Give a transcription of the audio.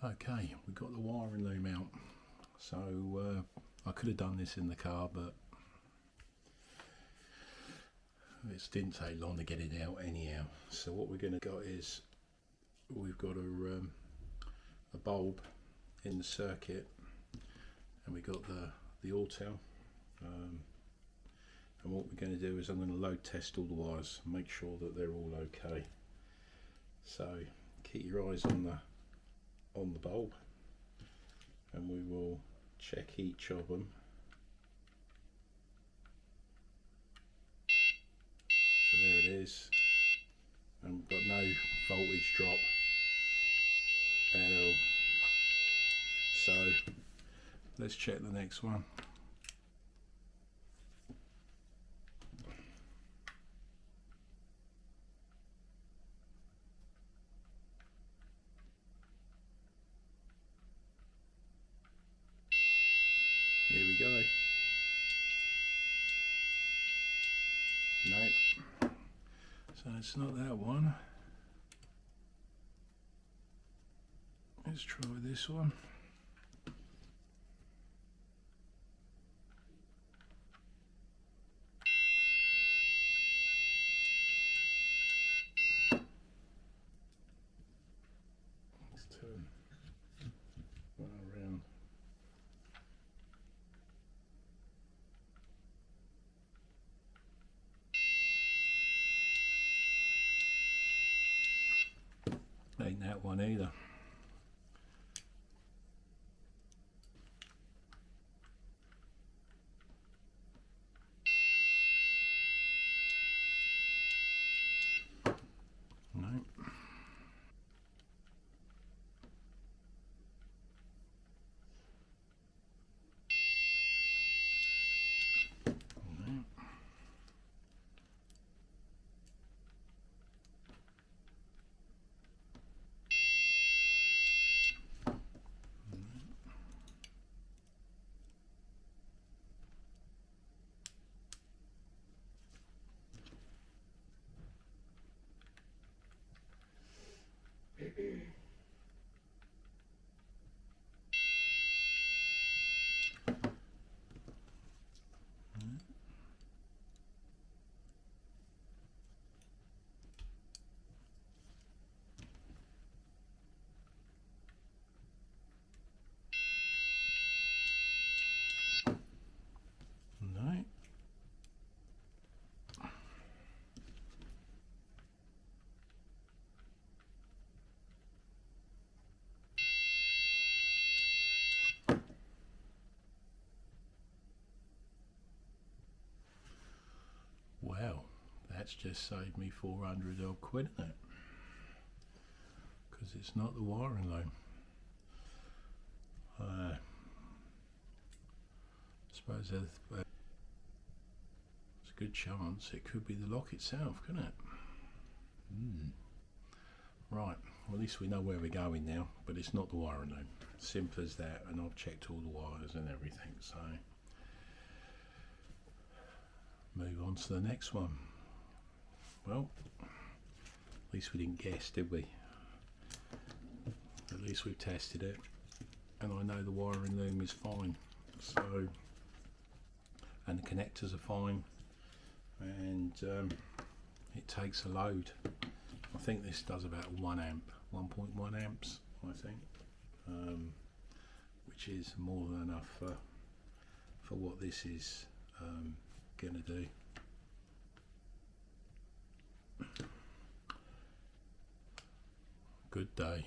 Okay, we've got the wiring loom out. So I could have done this in the car, but it didn't take long to get it out anyhow. So what we're going to got is we've got a bulb in the circuit, and we got the auto. And what we're going to do is I'm going to load test all the wires, make sure that they're all okay. So keep your eyes on the bulb, and we will check each of them. So there it is, and we've got no voltage drop at all. So let's check the next one. Here we go. Nope. So it's not that one. Let's try this one. Let's turn one around. Ain't that one either. No. No. No. Wow, that's just saved me 400 odd quid, isn't it? Because it's not the wiring loom. I suppose there's a good chance it could be the lock itself, couldn't it? Right, well, at least we know where we're going now, but it's not the wiring loom. Simple as that, and I've checked all the wires and everything, so move on to the next one. Well, at least we didn't guess, did we? At least we've tested it, and I know the wiring loom is fine. So, and the connectors are fine, and it takes a load. I think this does about 1 amp, 1.1 amps, I think, which is more than enough for what this is going to do. Good day.